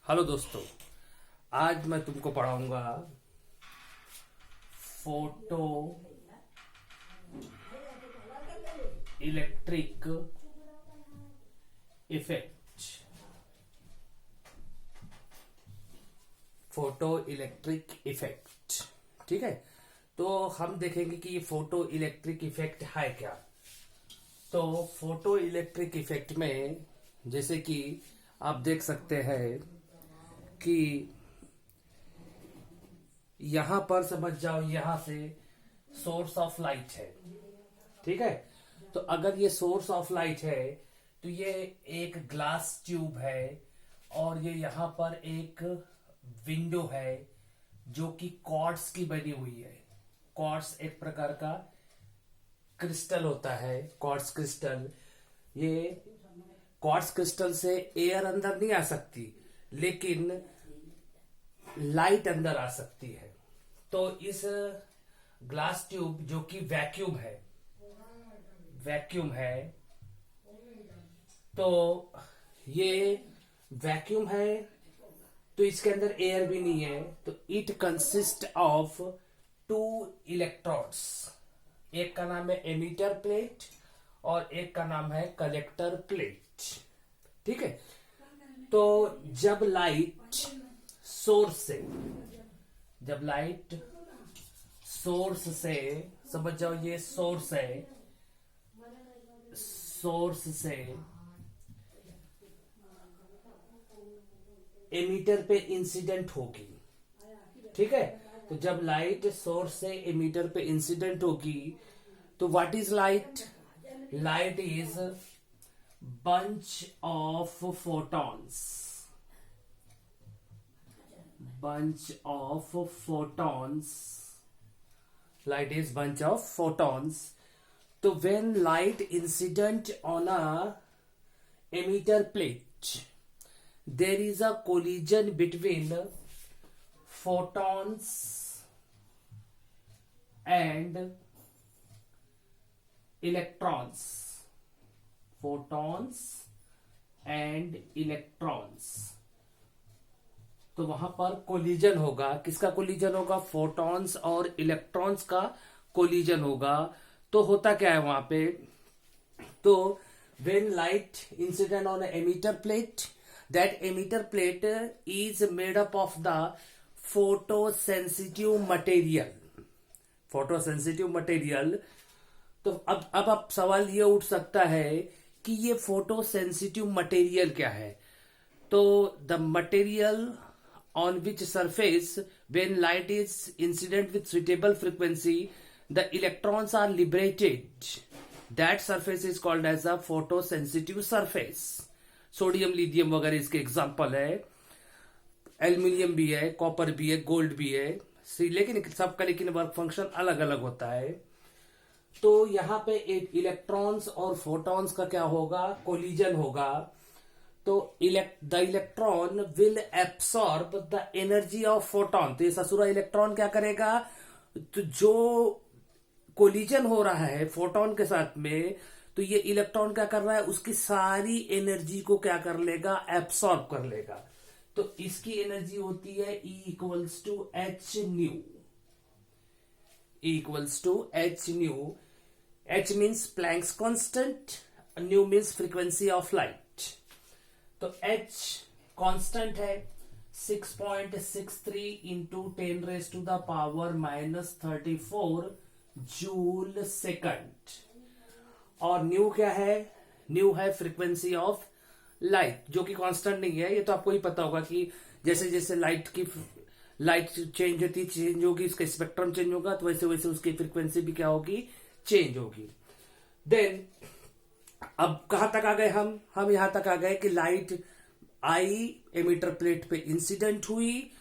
Hello दोस्तों, आज मैं तुमको पढ़ाऊंगा photo electric effect. Photo electric effect, ठीक है। तो हम देखेंगे कि ये फोटो इलेक्ट्रिक इफेक्ट है क्या। तो फोटो इलेक्ट्रिक इफेक्ट में जैसे कि आप देख सकते हैं कि यहां पर समझ जाओ, यहां से सोर्स ऑफ लाइट है, ठीक है। तो अगर ये सोर्स ऑफ लाइट है तो ये एक ग्लास ट्यूब है और ये यहां पर एक विंडो है जो कि क्वार्ट्ज की बनी हुई है। क्वार्ट्ज एक प्रकार का क्रिस्टल होता है, क्वार्ट्ज क्रिस्टल। ये क्वार्ट्ज क्रिस्टल से एयर अंदर नहीं आ सकती, लेकिन लाइट अंदर आ सकती है। तो इस ग्लास ट्यूब जो कि वैक्यूम है, तो ये वैक्यूम है तो इसके अंदर एयर भी नहीं है। तो it consist of two electrons. एक का नाम है एमिटर प्लेट और एक का नाम है कलेक्टर प्लेट, ठीक है। तो जब लाइट सोर्स से समझ जाओ, ये सोर्स है, सोर्स से एमीटर पे इंसिडेंट होगी, ठीक है। तो जब लाइट सोर्स से एमीटर पे इंसिडेंट होगी तो what is light? Light is bunch of photons, light is bunch of photons. So when light incident on a emitter plate, there is a collision between photons and electrons. तो वहां पर collision होगा। किसका collision होगा? Photons और electrons का collision होगा। तो होता क्या है वहां पे? तो when light incident on emitter plate, that emitter plate is made up of the photosensitive material. तो अब सवाल ये उठ सकता है कि ये फोटोसेंसिटिव मटेरियल क्या है। तो the material on which surface when light is incident with suitable frequency the electrons are liberated, that surface is called as a photosensitive surface. Sodium, lithium वगैरह इसके एग्जाम्पल है। एल्यूमिनियम भी है, कॉपर भी है, गोल्ड भी है, लेकिन सबका वर्क फंक्शन अलग अलग होता है। तो यहां पे एक इलेक्ट्रॉन्स और फोटॉन्स का क्या होगा? कोलिजन होगा। तो the electron will absorb the energy of photon. तो ये ससुरा इलेक्ट्रॉन क्या करेगा? तो जो कोलिजन हो रहा है फोटॉन के साथ में, तो ये इलेक्ट्रॉन क्या कर रहा है? उसकी सारी एनर्जी को क्या कर लेगा? एब्सॉर्ब कर लेगा। तो इसकी एनर्जी होती है E equals to h nu. H means Planck's constant, nu means frequency of light. तो H कांस्टेंट है 6.63 इंटू 10⁻⁻34 जूल सेकंड। और न्यू क्या है? न्यू है फ्रीक्वेंसी ऑफ लाइट, जो कि कांस्टेंट नहीं है। ये तो आपको ही पता होगा कि जैसे जैसे लाइट चेंज होगी, इसका स्पेक्ट्रम चेंज होगा, तो वैसे वैसे उसकी फ्रीक्वेंसी भी क्या होगी? चेंज होगी। देन अब कहां तक आ गए हम यहां तक आ गए कि लाइट आई, एमिटर प्लेट पे इंसिडेंट हुई,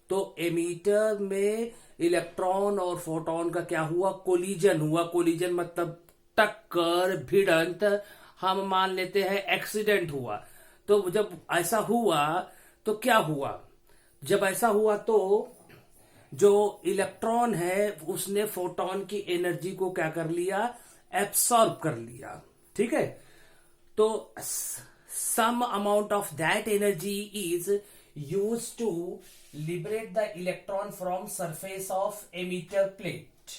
तो एमिटर में इलेक्ट्रॉन और फोटॉन का क्या हुआ? कोलिजन हुआ। कोलिजन मतलब टक्कर, भिड़ंत, हम मान लेते हैं एक्सीडेंट हुआ। तो जब ऐसा हुआ तो क्या हुआ? जब ऐसा हुआ तो जो इलेक्ट्रॉन है उसने फोटॉन की एनर्जी को क्या कर लिया? एब्सॉर्ब कर लिया, ठीक है। तो some amount of that energy is used to liberate the electron from surface of emitter plate.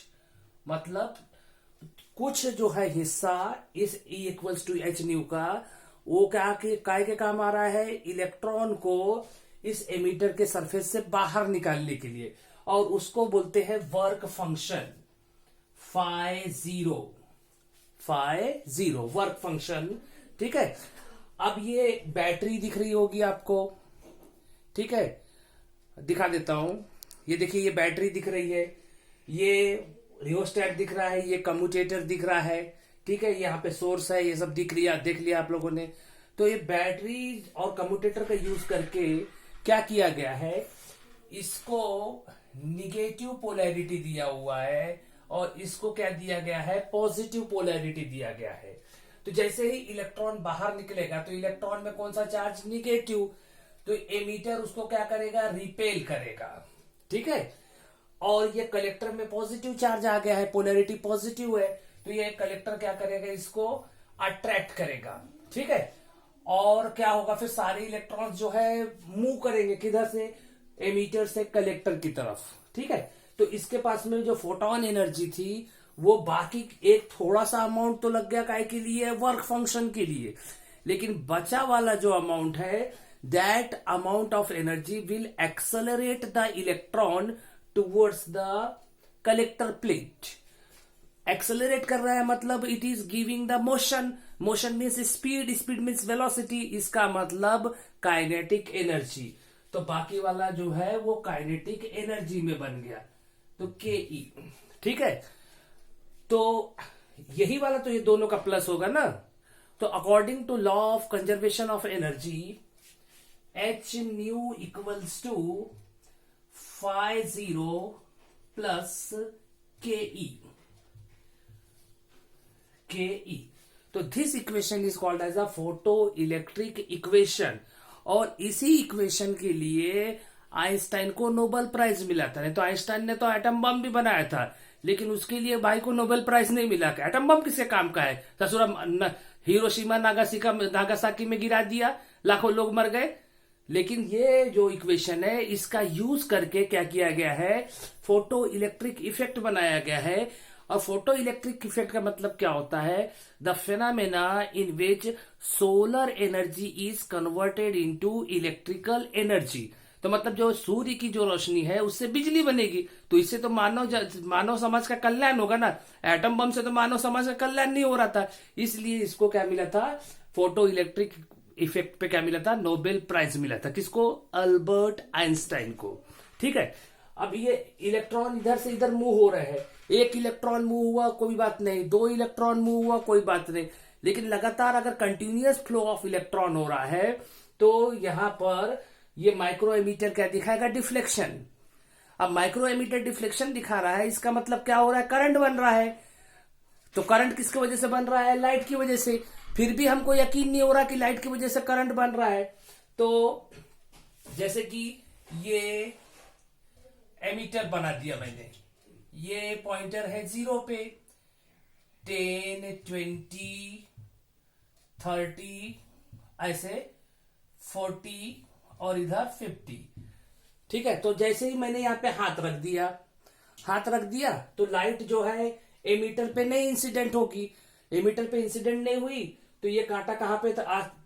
मतलब कुछ जो है हिस्सा इस E equals to h nu का, वो काय के काम आ रहा है, इलेक्ट्रॉन को इस एमिटर के सरफेस से बाहर निकालने के लिए, और उसको बोलते हैं work function phi zero work function. ठीक है, अब ये बैटरी दिख रही होगी आपको, ठीक है, दिखा देता हूं। ये देखिए, ये बैटरी दिख रही है, ये रियोस्टेट दिख रहा है, ये कम्यूटेटर दिख रहा है, ठीक है, यहाँ पे सोर्स है, ये सब देख लिया आप लोगों ने। तो ये बैटरी और कम्यूटेटर का यूज करके क्या किया गया है, इसको निगेटिव पोलैरिटी दिया हुआ है और इसको क्या दिया गया है, पॉजिटिव पोलैरिटी दिया गया है। तो जैसे ही इलेक्ट्रॉन बाहर निकलेगा तो इलेक्ट्रॉन में कौन सा चार्ज, निगेटिव, तो एमीटर उसको क्या करेगा, रिपेल करेगा। ठीक है, और ये कलेक्टर में पॉजिटिव चार्ज आ गया है, पोलैरिटी पॉजिटिव है, तो ये कलेक्टर क्या करेगा, इसको अट्रैक्ट करेगा। ठीक है, और क्या होगा, फिर सारे इलेक्ट्रॉन्स जो है मूव करेंगे किधर से, एमीटर से कलेक्टर की तरफ। ठीक है, तो इसके पास में जो फोटोन एनर्जी थी वो बाकी एक थोड़ा सा अमाउंट तो लग गया काय के लिए, वर्क फंक्शन के लिए, लेकिन बचा वाला जो अमाउंट है, that amount of energy will accelerate the electron towards the collector plate. Accelerate कर रहा है मतलब it is giving the motion means speed means velocity, इसका मतलब काइनेटिक एनर्जी। तो बाकी वाला जो है वो काइनेटिक एनर्जी में बन गया, तो के। ठीक है, तो यही वाला, तो ये दोनों का प्लस होगा ना। तो according to law of conservation of energy, h nu equals to phi zero plus K E. तो this equation is called as a photoelectric equation, और इसी इक्वेशन के लिए आइंस्टाइन को नोबेल प्राइज मिला था। नहीं तो आइंस्टाइन ने तो एटम बम भी बनाया था, लेकिन उसके लिए भाई को नोबेल प्राइज नहीं मिला। एटम बम किसके काम का है, ससुरा हिरोशिमा नागासाकी में गिरा दिया, लाखों लोग मर गए। लेकिन ये जो इक्वेशन है, इसका यूज करके क्या किया गया है, फोटो इलेक्ट्रिक इफेक्ट बनाया गया है। और फोटो इलेक्ट्रिक इफेक्ट का मतलब क्या होता है, the phenomena in which solar energy is converted into electrical energy. तो मतलब जो सूर्य की जो रोशनी है उससे बिजली बनेगी, तो इससे तो मानव समाज का कल्याण होगा ना। एटम बम से तो मानव समाज का कल्याण नहीं हो रहा था, इसलिए इसको क्या मिला था, फोटो इलेक्ट्रिक इफेक्ट पे क्या मिला था, नोबेल प्राइज मिला था। किसको, अल्बर्ट आइंस्टाइन को। ठीक है, अब ये इलेक्ट्रॉन इधर से इधर मूव हो रहे हैं, एक इलेक्ट्रॉन मूव हुआ कोई बात नहीं, दो इलेक्ट्रॉन मूव हुआ कोई बात नहीं, लेकिन लगातार अगर कंटिन्यूअस फ्लो ऑफ इलेक्ट्रॉन हो रहा है तो यहां पर ये माइक्रो एमीटर क्या दिखाएगा, डिफ्लेक्शन। अब माइक्रो एमीटर डिफ्लेक्शन दिखा रहा है, इसका मतलब क्या हो रहा है, करंट बन रहा है। तो करंट किसकी वजह से बन रहा है, लाइट की वजह से। फिर भी हमको यकीन नहीं हो रहा कि लाइट की वजह से करंट बन रहा है। तो जैसे कि ये एमीटर बना दिया मैंने, ये पॉइंटर है 0 पे, 10, 20, 30, ऐसे 40 और इधर 50। ठीक है, तो जैसे ही मैंने यहाँ पे हाथ रख दिया तो लाइट जो है एमीटर पे नहीं इंसिडेंट होगी। एमीटर पे इंसिडेंट नहीं हुई तो ये कांटा कहां पे था,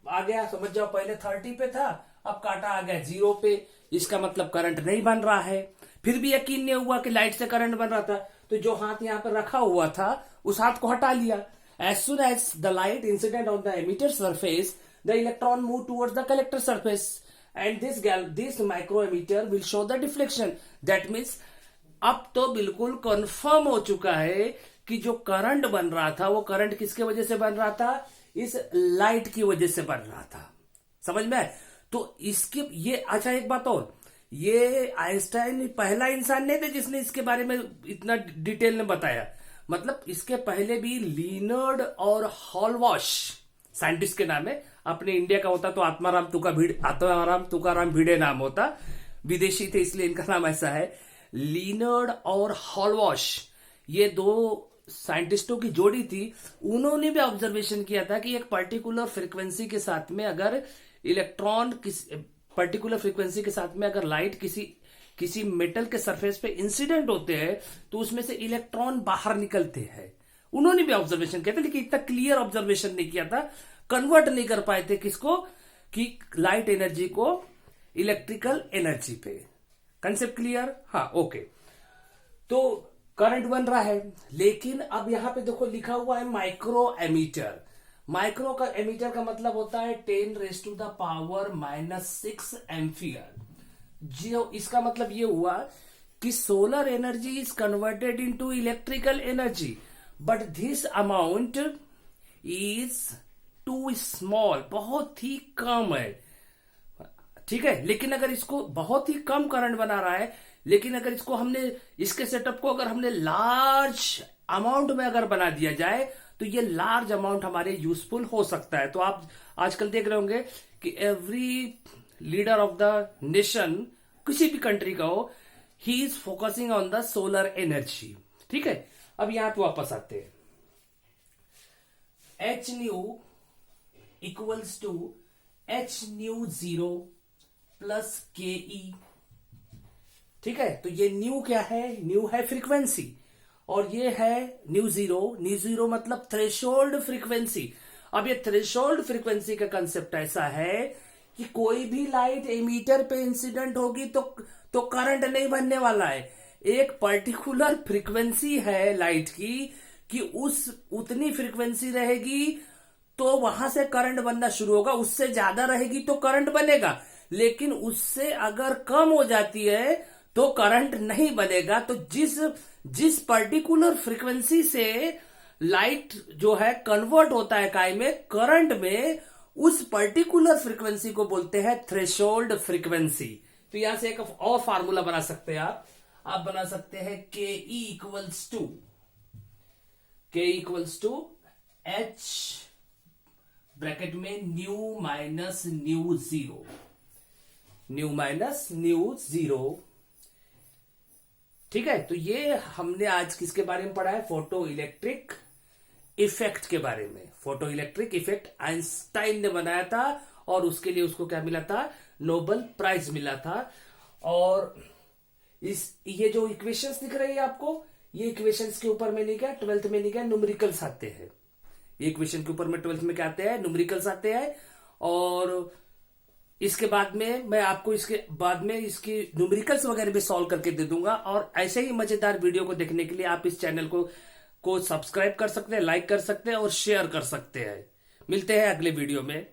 आ गया, समझ जाओ, पहले 30 पे था, अब कांटा आ गया 0 पे। इसका मतलब करंट नहीं बन रहा है। फिर भी यकीन नहीं हुआ कि लाइट से करंट बन रहा था, तो जो हाथ यहाँ पर रखा हुआ था उस हाथ को हटा लिया। As soon as the light incident on the emitter surface, the electron move towards the collector surface and this micro ammeter will show the deflection. That means अब तो बिल्कुल कंफर्म हो चुका है कि जो करंट बन रहा था वो करंट किसके वजह से बन रहा था, इस लाइट की वजह से बन रहा था। समझ में आए? तो इसके ये, अच्छा एक बात और, ये आइंस्टाइन पहला इंसान नहीं थे जिसने इसके बारे में इतना डिटेल में बताया। मतलब इसके पहले भी लिनर्ड और हॉलवॉश साइंटिस्ट के नाम है। अपने इंडिया का होता तो आत्माराम तुकाराम भिड़े नाम होता, विदेशी थे इसलिए इनका नाम ऐसा है। लिनर्ड और हॉलवॉश, ये दो साइंटिस्टों की जोड़ी थी, उन्होंने भी ऑब्जर्वेशन किया था कि एक पर्टिकुलर फ्रीक्वेंसी के साथ में अगर इलेक्ट्रॉन पर्टिकुलर फ्रीक्वेंसी के साथ में अगर लाइट किसी मेटल के सरफेस पे इंसिडेंट होते हैं तो उसमें से इलेक्ट्रॉन बाहर निकलते हैं। उन्होंने भी ऑब्जर्वेशन किया था, लेकिन इतना क्लियर ऑब्जर्वेशन नहीं किया था, कन्वर्ट नहीं कर पाए थे किसको, कि लाइट एनर्जी को इलेक्ट्रिकल एनर्जी पे। Concept clear? हाँ, ओके। तो करंट बन रहा है, लेकिन अब यहां पे देखो लिखा हुआ है माइक्रो एमीटर। माइक्रो का एमीटर का मतलब होता है 10⁻⁻⁻6 एम्पियर। जो इसका मतलब ये हुआ कि solar energy is converted into electrical energy, but this amount is too small, बहुत ही कम है, ठीक है। लेकिन अगर इसको बहुत ही कम करंट बना रहा है, लेकिन अगर इसको हमने इसके सेटअप को अगर हमने लार्ज अमाउंट में अगर बना दिया जाए तो ये लार्ज अमाउंट हमारे यूजफुल हो सकता है। तो आप आजकल देख रहे होंगे कि every leader of the nation, किसी भी कंट्री का हो, he is focusing on the solar energy, ठीक है। अब यहां पे वापस आते हैं। H nu equals to h nu 0 plus K E, ठीक है। तो ये न्यू क्या है? न्यू है फ्रीक्वेंसी, और ये है न्यू जीरो मतलब थ्रेशोल्ड फ्रीक्वेंसी। अब ये थ्रेशोल्ड फ्रीक्वेंसी का कंसेप्ट ऐसा है कि कोई भी लाइट एमीटर पे इंसिडेंट होगी तो करंट नहीं बनने वाला है। एक पर्टिकुलर फ्रीक्वेंसी है लाइट की कि उतनी फ्रीक्वेंसी रहेगी तो वहां से करंट बनना शुरू होगा, उससे ज्यादा रहेगी तो करंट बनेगा, लेकिन उससे अगर कम हो जाती है तो करंट नहीं बनेगा। तो जिस पर्टिकुलर फ्रीक्वेंसी से लाइट जो है कन्वर्ट होता है काय में, करंट में, उस पर्टिकुलर फ्रीक्वेंसी को बोलते हैं थ्रेशोल्ड फ्रीक्वेंसी। तो यहां से एक और फार्मूला बना सकते हैं आप बना सकते हैं के इक्वल्स टू एच ब्रैकेट में न्यू माइनस न्यू जीरो, ठीक है। तो ये हमने आज किसके बारे में पढ़ा है? फोटो इलेक्ट्रिक इफेक्ट के बारे में। फोटो इलेक्ट्रिक इफेक्ट आइंस्टाइन ने बनाया था और उसके लिए उसको क्या मिला था? नोबेल प्राइज मिला था। और ये जो इक्वेशंस दिख रही है आपको, ये इक्वेशंस के ऊपर में नहीं क्या 12th में नहीं क्या न्यूमेरिकल्स आते हैं। ये इक्वेशन के ऊपर में 12th में क्या आते हैं? न्यूमेरिकल्स आते हैं। और इसके बाद में मैं आपको इसकी न्यूमेरिकल्स वगैरह भी सॉल्व करके दे दूंगा। और ऐसे ही मजेदार वीडियो को देखने के लिए आप इस चैनल को सब्सक्राइब कर सकते हैं, लाइक कर सकते हैं और शेयर कर सकते हैं। मिलते हैं अगले वीडियो में।